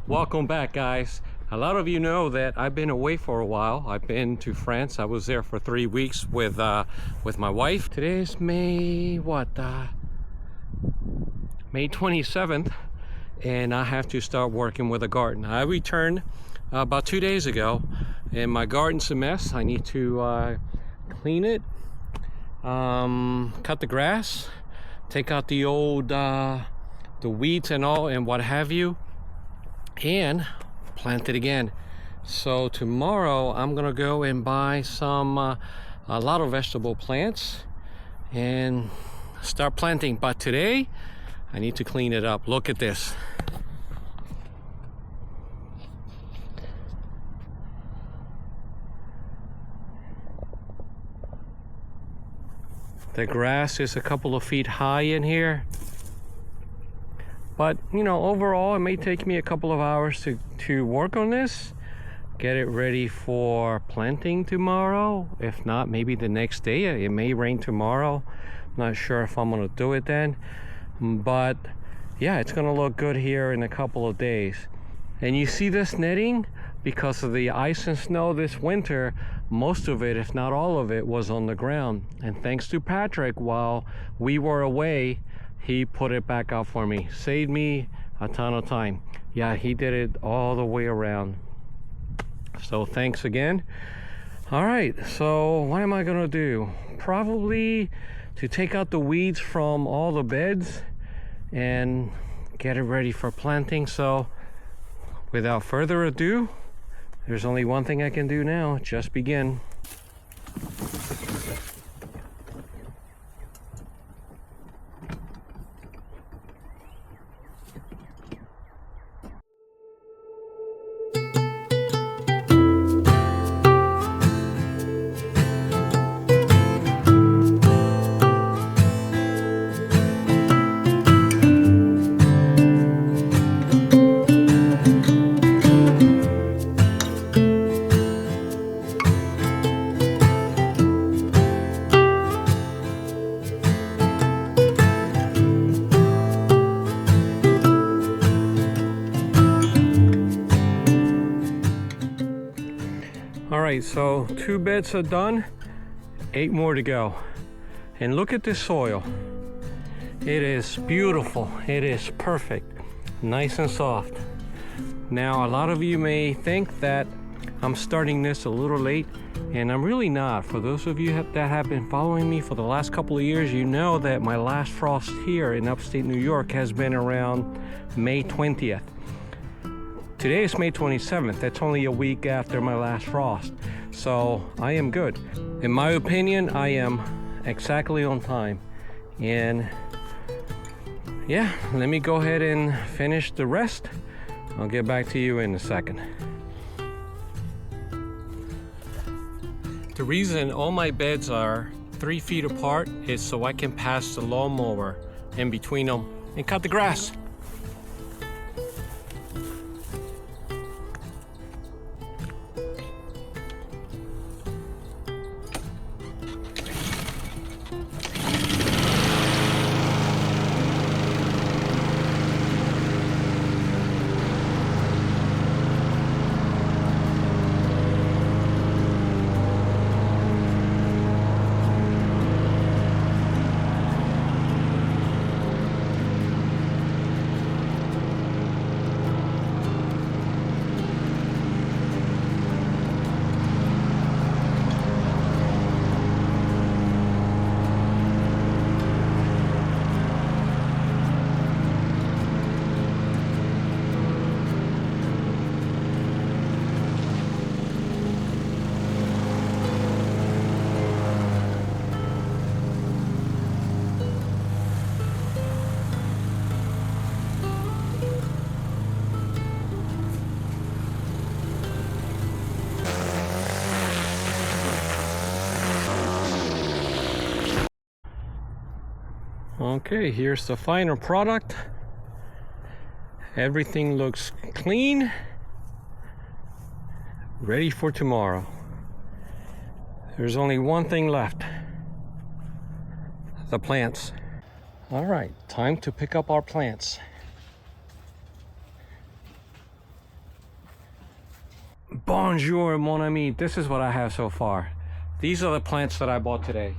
Welcome back, guys. A lot of you know that I've been away for a while. I've been to France. I was there for 3 weeks with my wife. Today is May 27th, and I have to start working with a garden. I returned about 2 days ago, and my garden's a mess. I need to clean it, cut the grass, take out the old the weeds and all and what have you, and plant it again. So tomorrow I'm gonna go and buy some a lot of vegetable plants and start planting. But today I need to clean it up. Look at this. The grass is a couple of feet high in here. But, you know, overall, it may take me a couple of hours to work on this, get it ready for planting tomorrow. If not, maybe the next day. It may rain tomorrow. I'm not sure if I'm gonna do it then. But yeah, it's gonna look good here in a couple of days. And you see this netting? Because of the ice and snow this winter, most of it, if not all of it, was on the ground. And thanks to Patrick, while we were away, he put it back out for me. Saved me a ton of time. Yeah, he did it all the way around. So thanks again. All right, so what am I gonna do? Probably to take out the weeds from all the beds and get it ready for planting. So without further ado, there's only one thing I can do now, just begin. All right, so 2 beds are done, 8 more to go. And look at this soil. It is beautiful. It is perfect, nice and soft. Now, a lot of you may think that I'm starting this a little late, and I'm really not. For those of you that have been following me for the last couple of years, you know that my last frost here in upstate New York has been around May 20th. Today is May 27th. That's only a week after my last frost. So I am good. In my opinion, I am exactly on time. And yeah, let me go ahead and finish the rest. I'll get back to you in a second. The reason all my beds are 3 feet apart is so I can pass the lawnmower in between them and cut the grass. Okay, here's the final product. Everything looks clean, ready for tomorrow. There's only one thing left: the plants. All right, time to pick up our plants. Bonjour, mon ami. This is what I have so far. These are the plants that I bought today.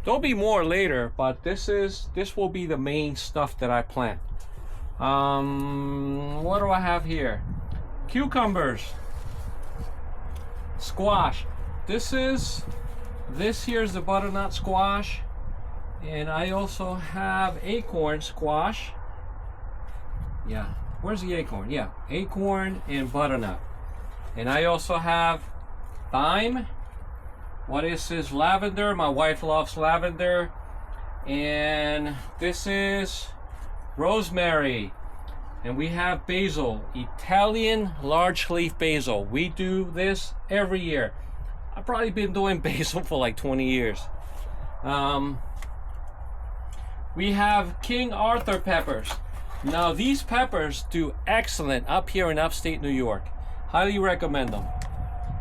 There'll be more later, but this will be the main stuff that I plant. What do I have here? Cucumbers, squash. This here's the butternut squash, and I also have acorn squash. Yeah, where's the acorn? Yeah, acorn and butternut. And I also have thyme. What is this? Lavender. My wife loves lavender. And this is rosemary. And we have basil, Italian large leaf basil. We do this every year. I've probably been doing basil for like 20 years. We have King Arthur peppers. Now these peppers do excellent up here in upstate New York. Highly recommend them.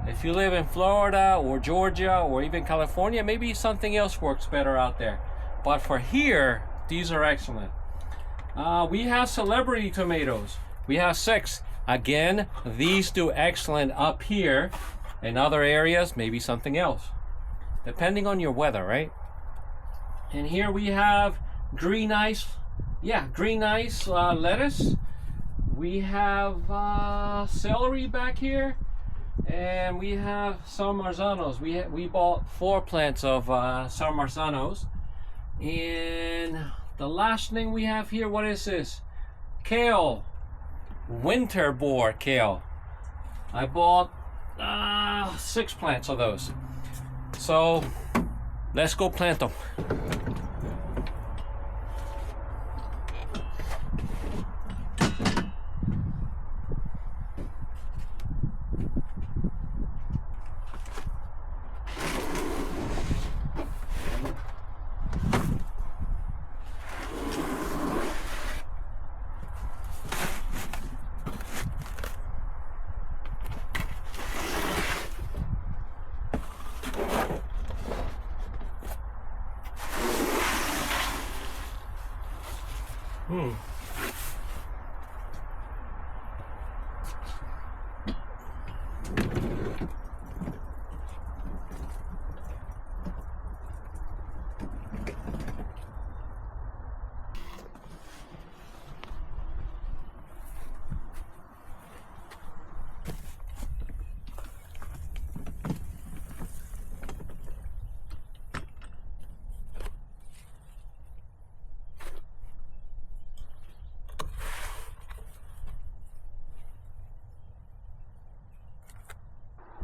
If you live in Florida or Georgia or even California, maybe something else works better out there. But for here, these are excellent. We have celebrity tomatoes. We have 6. Again, these do excellent up here. In other areas, maybe something else. Depending on your weather, right? And here we have green ice. Yeah, green ice lettuce. We have celery back here. And we have San Marzanos. We bought 4 plants of San Marzanos. And the last thing we have here, what is this? Kale. Winter boar kale. I bought 6 plants of those. So let's go plant them.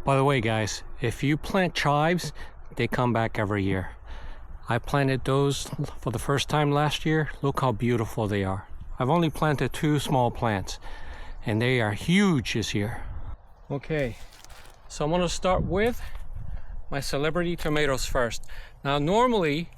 By the way, guys, if you plant chives, they come back every year. I planted those for the first time last year. Look how beautiful they are. I've only planted 2 small plants, and they are huge this year. Okay, so I'm gonna start with my celebrity tomatoes first. Now, normally,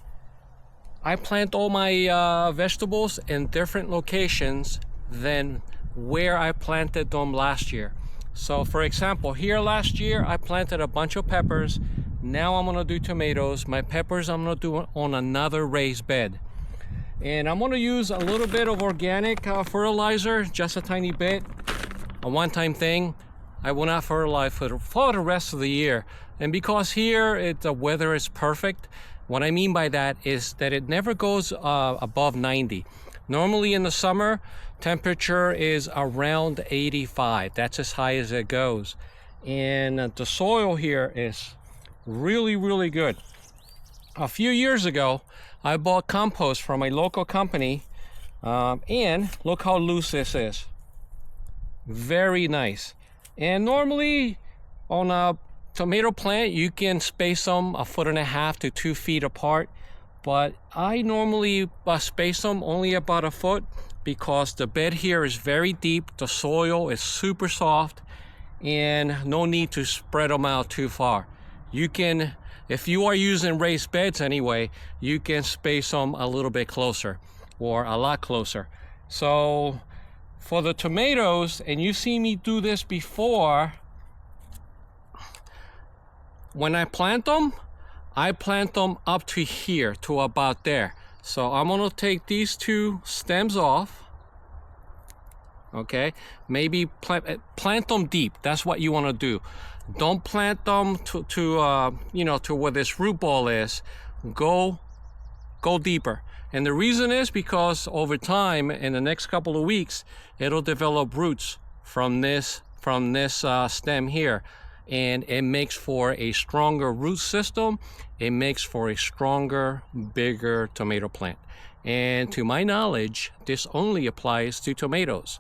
I plant all my vegetables in different locations than where I planted them last year. So for example, here last year I planted a bunch of peppers. Now I'm gonna do tomatoes. My peppers I'm gonna do on another raised bed. And I'm gonna use a little bit of organic fertilizer, just a tiny bit, a one-time thing. I will not fertilize for the rest of the year. And because here the weather is perfect, what I mean by that is that it never goes above 90. Normally in the summer, temperature is around 85. That's as high as it goes. And the soil here is really, really good. A few years ago, I bought compost from a local company. And look how loose this is. Very nice. And normally on a tomato plant, you can space them 1.5 to 2 feet apart. But I normally space them only about 1 foot because the bed here is very deep, the soil is super soft, and no need to spread them out too far. You can, if you are using raised beds anyway, you can space them a little bit closer or a lot closer. So for the tomatoes, and you see me do this before, when I plant them up to here, to about there. So I'm gonna take these two stems off. Okay, maybe plant them deep. That's what you want to do. Don't plant them to where this root ball is. Go deeper. And the reason is because over time, in the next couple of weeks, it'll develop roots from this stem here, and it makes for a stronger root system. It makes for a stronger, bigger tomato plant. And to my knowledge, this only applies to tomatoes.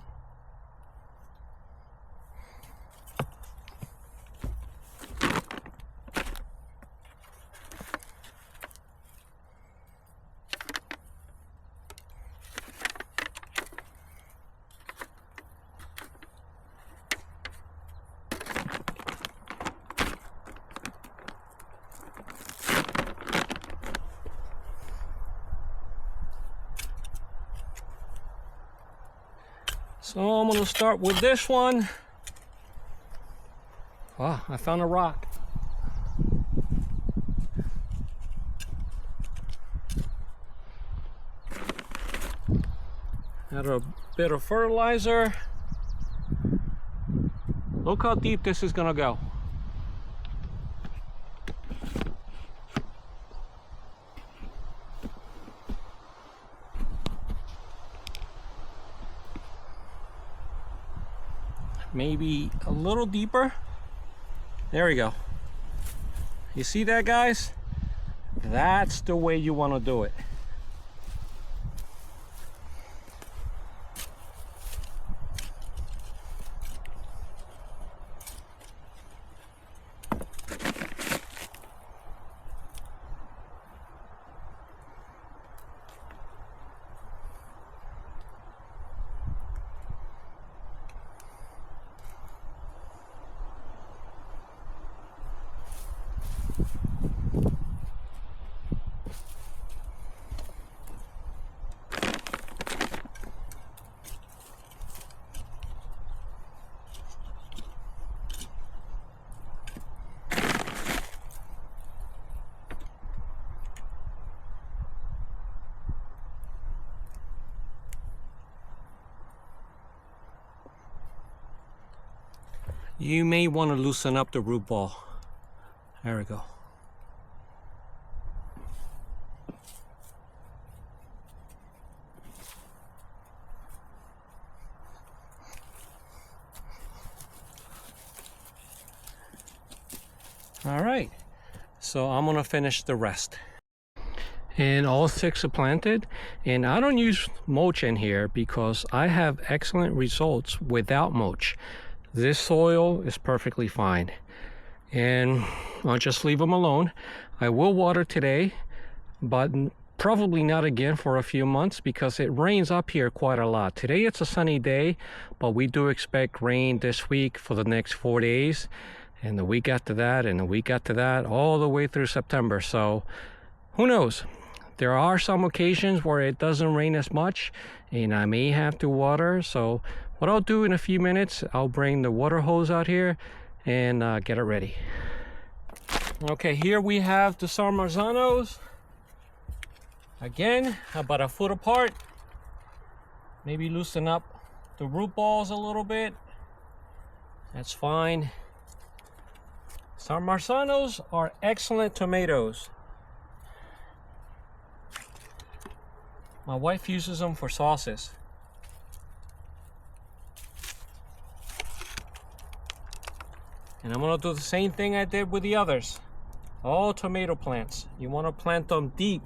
So I'm going to start with this one. Ah, I found a rock. Add a bit of fertilizer. Look how deep this is going to go. Maybe a little deeper. There we go. You see that, guys? That's the way you want to do it. You may want to loosen up the root ball. There we go. All right, so I'm gonna finish the rest. And all 6 are planted, and I don't use mulch in here because I have excellent results without mulch. This soil is perfectly fine, and I'll just leave them alone. I will water today, but probably not again for a few months because it rains up here quite a lot. Today it's a sunny day, but we do expect rain this week for the next 4 days, and the week after that, and the week after that, all the way through September. So who knows? There are some occasions where it doesn't rain as much and I may have to water. So what I'll do in a few minutes, I'll bring the water hose out here and get it ready. Okay, here we have the Sarmarzanos. Again, about a foot apart. Maybe loosen up the root balls a little bit. That's fine. Sarmarzanos are excellent tomatoes. My wife uses them for sauces. And I'm gonna do the same thing I did with the others. All tomato plants. You wanna plant them deep.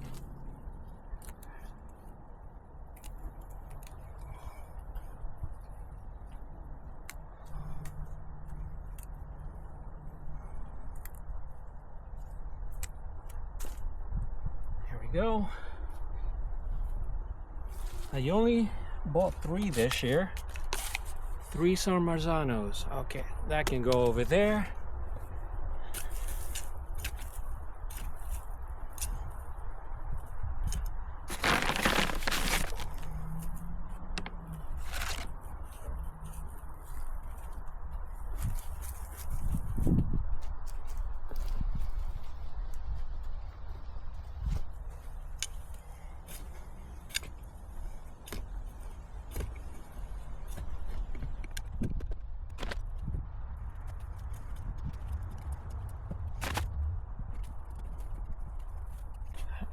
There we go. I only bought 3 this year. 3 Sarmarzanos. Okay, that can go over there.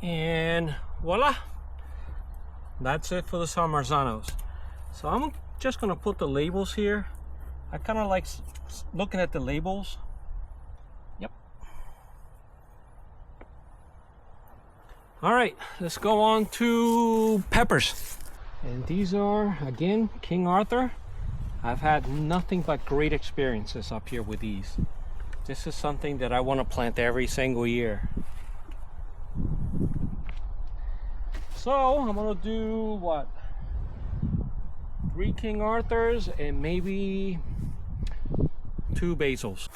And voila, that's it for the San Marzanos. So I'm just gonna put the labels here. I kind of like looking at the labels. Yep. All right, let's go on to peppers. And these are, again, King Arthur. I've had nothing but great experiences up here with these. This is something that I want to plant every single year. So I'm gonna do what? 3 King Arthurs and maybe 2 basils.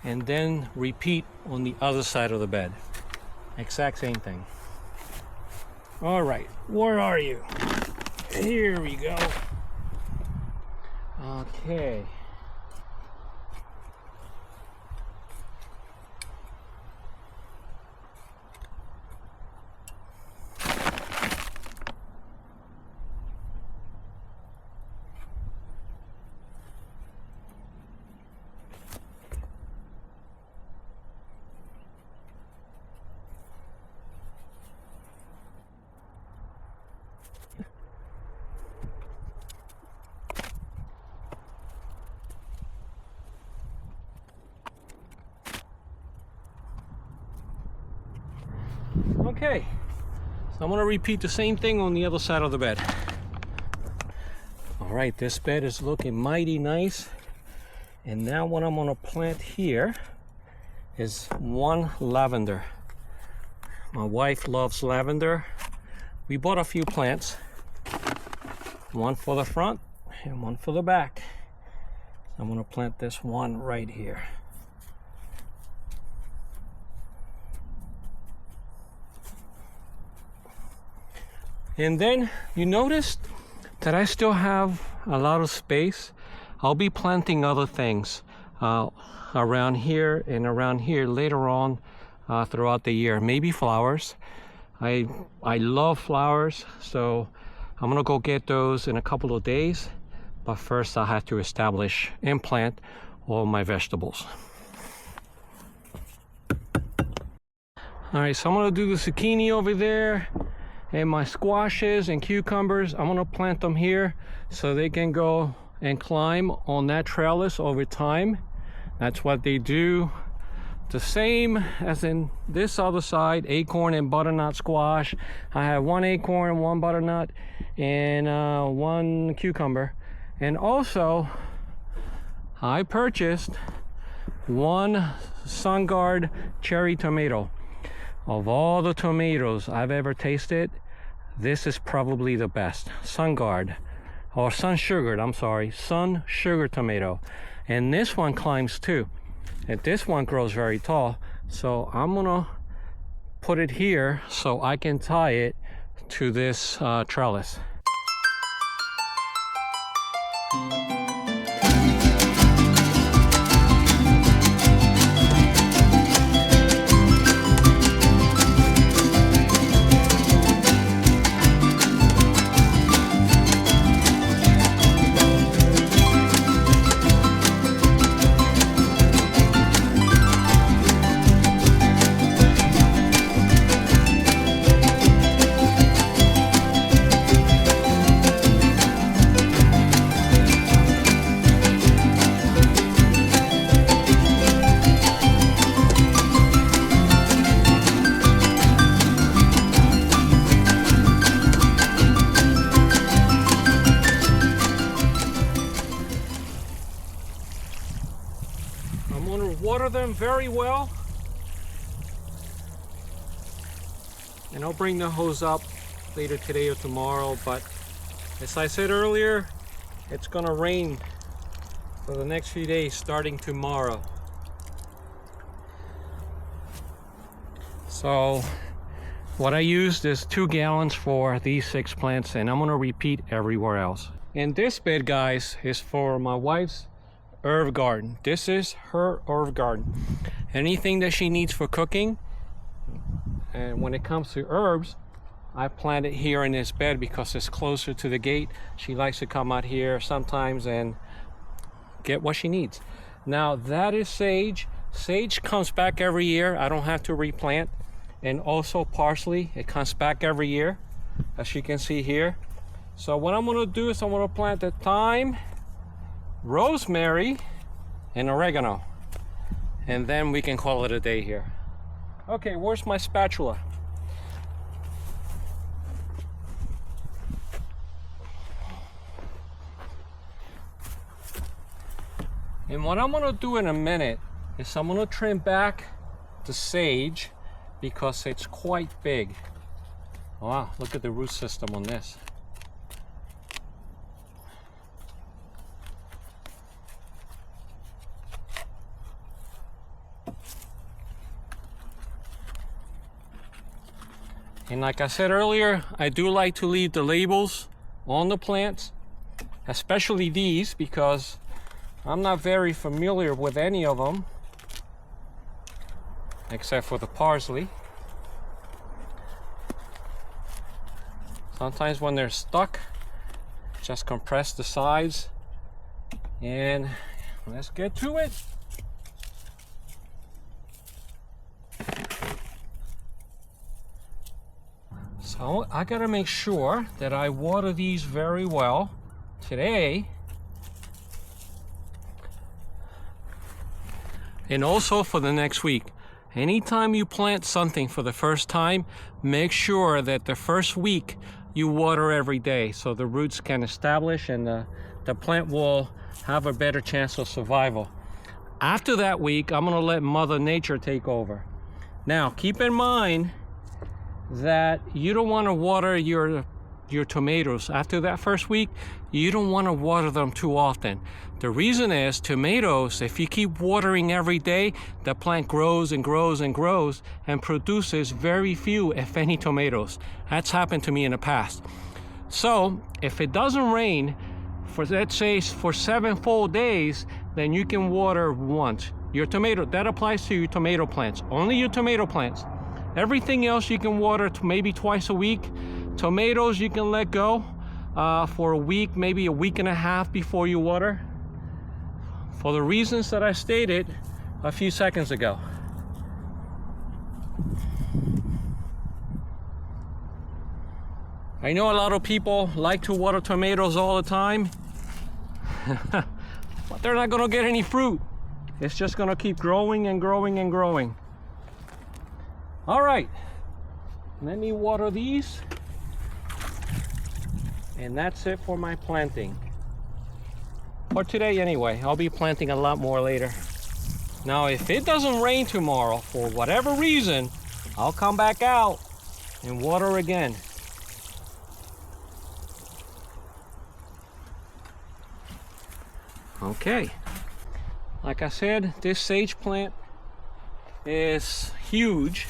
And then repeat on the other side of the bed. Exact same thing. All right, where are you? Here we go. Okay. Okay, so I'm gonna repeat the same thing on the other side of the bed. All right, this bed is looking mighty nice. And now what I'm gonna plant here is 1 lavender. My wife loves lavender. We bought a few plants, 1 for the front and 1 for the back. I'm gonna plant this one right here. And then you noticed that I still have a lot of space. I'll be planting other things around here and around here later on throughout the year. Maybe flowers. I love flowers, so I'm gonna go get those in a couple of days. But first I have to establish and plant all my vegetables. All right, so I'm gonna do the zucchini over there. And my squashes and cucumbers, I'm gonna plant them here so they can go and climb on that trellis over time. That's what they do. The same as in this other side, acorn and butternut squash. I have 1 acorn, 1 butternut, and 1 cucumber. And also, I purchased 1 SunGuard cherry tomato. Of all the tomatoes I've ever tasted, this is probably the best. SunGuard, or Sun Sugared, I'm sorry, Sun Sugar tomato. And this one climbs too. And this one grows very tall. So I'm gonna put it here so I can tie it to this trellis. Water them very well, and I'll bring the hose up later today or tomorrow. But as I said earlier, it's gonna rain for the next few days starting tomorrow. So what I used is 2 gallons for these 6 plants, and I'm gonna repeat everywhere else. And this bed, guys, is for my wife's herb garden. This is her herb garden. Anything that she needs for cooking, and when it comes to herbs, I plant it here in this bed because it's closer to the gate. She likes to come out here sometimes and get what she needs. Now that is sage. Sage comes back every year. I don't have to replant. And also parsley, it comes back every year, as you can see here. So what I'm gonna do is I'm gonna plant the thyme, rosemary, and oregano. And then we can call it a day here. Okay, where's my spatula? And what I'm gonna do in a minute is I'm gonna trim back the sage because it's quite big. Wow, look at the root system on this. And like I said earlier, I do like to leave the labels on the plants, especially these, because I'm not very familiar with any of them, except for the parsley. Sometimes when they're stuck, just compress the sides, and let's get to it. So I gotta make sure that I water these very well today. And also for the next week. Anytime you plant something for the first time, make sure that the first week you water every day so the roots can establish and the plant will have a better chance of survival. After that week, I'm gonna let Mother Nature take over. Now, keep in mind that you don't wanna water your tomatoes. After that first week, you don't wanna water them too often. The reason is tomatoes, if you keep watering every day, the plant grows and grows and grows and produces very few, if any, tomatoes. That's happened to me in the past. So if it doesn't rain for, let's say, for 7 full days, then you can water once. Your tomato, that applies to your tomato plants, only your tomato plants. Everything else you can water maybe twice a week. Tomatoes you can let go for a week, maybe a week and a half before you water, for the reasons that I stated a few seconds ago. I know a lot of people like to water tomatoes all the time, but they're not gonna get any fruit. It's just gonna keep growing and growing and growing. All right, let me water these. And that's it for my planting. For today anyway. I'll be planting a lot more later. Now if it doesn't rain tomorrow, for whatever reason, I'll come back out and water again. Okay. Like I said, this sage plant is huge.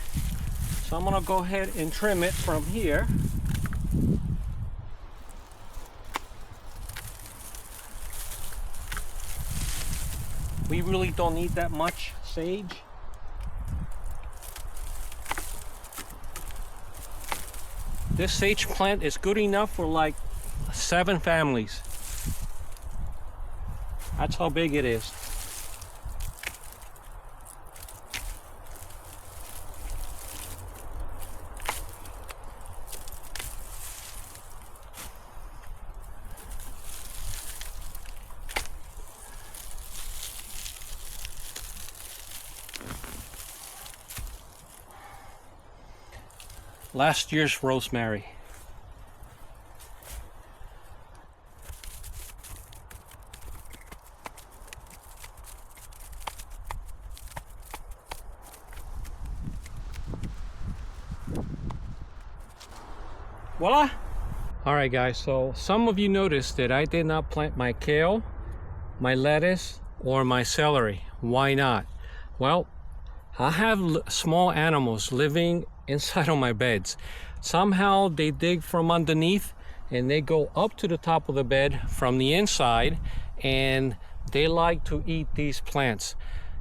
So I'm gonna go ahead and trim it from here. We really don't need that much sage. This sage plant is good enough for like 7 families. That's how big it is. Last year's rosemary. Voila! Alright guys, so some of you noticed that I did not plant my kale, my lettuce, or my celery. Why not? Well, I have small animals living inside of my beds. Somehow they dig from underneath and they go up to the top of the bed from the inside, and they like to eat these plants,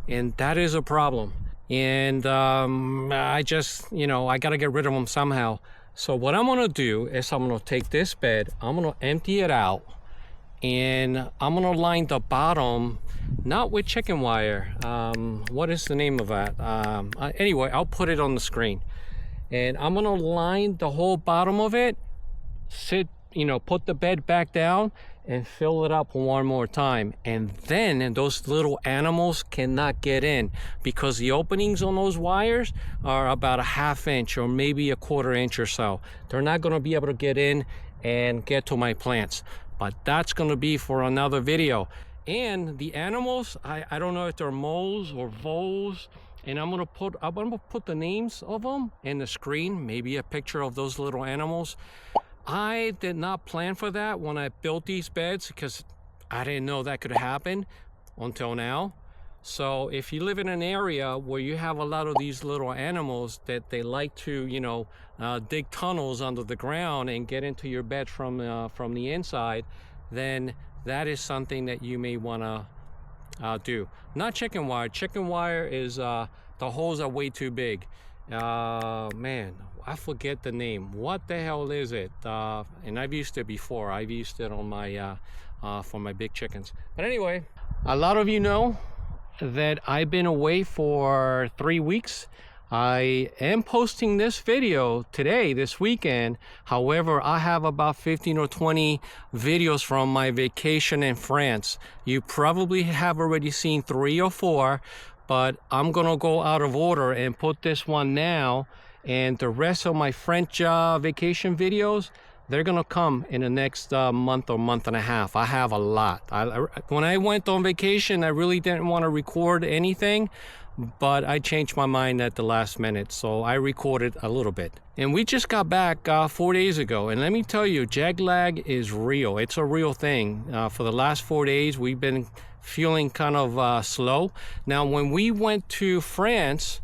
and that is a problem. And I just, I gotta get rid of them somehow. So what I'm gonna do is I'm gonna take this bed, I'm gonna empty it out, and I'm gonna line the bottom not with chicken wire. What is the name of that? Anyway, I'll put it on the screen, and I'm gonna line the whole bottom of it, put the bed back down and fill it up one more time, and then those little animals cannot get in, because the openings on those wires are about a 1/2 inch or maybe a 1/4 inch or so. They're not going to be able to get in and get to my plants, but that's going to be for another video. And the animals, I don't know if they're moles or voles, and I'm gonna put the names of them in the screen, maybe a picture of those little animals. I did not plan for that when I built these beds, because I didn't know that could happen until now. So if you live in an area where you have a lot of these little animals that they like to, dig tunnels under the ground and get into your bed from the inside, then that is something that you may want to do. Not chicken wire. Chicken wire is, the holes are way too big. Man, I forget the name. What the hell is it? And I've used it before. I've used it on my for my big chickens. But anyway, a lot of you know that I've been away for 3 weeks. I am posting this video today, this weekend. However, I have about 15 or 20 videos from my vacation in France. You probably have already seen 3 or 4, but I'm gonna go out of order and put this one now, and the rest of my French vacation videos, they're gonna come in the next month or month and a half. I have a lot. When I went on vacation, I really didn't want to record anything, but I changed my mind at the last minute, so I recorded a little bit. And we just got back 4 days ago, and let me tell you, jet lag is real. It's a real thing. For the last 4 days, we've been feeling kind of slow. Now, when we went to France,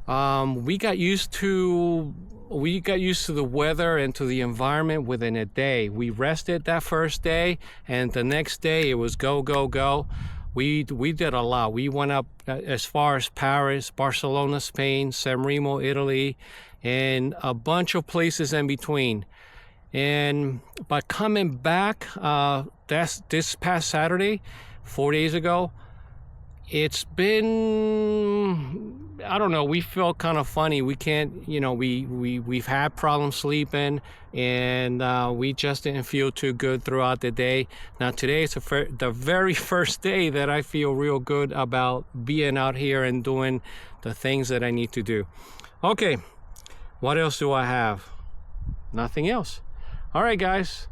we got used to the weather and to the environment within a day. We rested that first day, and the next day it was go, go, go. We did a lot. We went up as far as Paris, Barcelona, Spain, San Remo, Italy, and a bunch of places in between. But coming back, this past Saturday, 4 days ago, it's been, I don't know, we felt kind of funny. We can't, we've had problems sleeping, and we just didn't feel too good throughout the day. Now today is the very first day that I feel real good about being out here and doing the things that I need to do. Okay, what else do I have? Nothing else. All right, guys,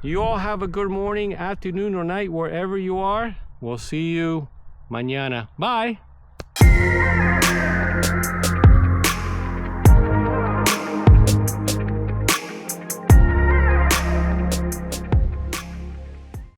you all have a good morning, afternoon, or night wherever you are. We'll see you mañana. Bye.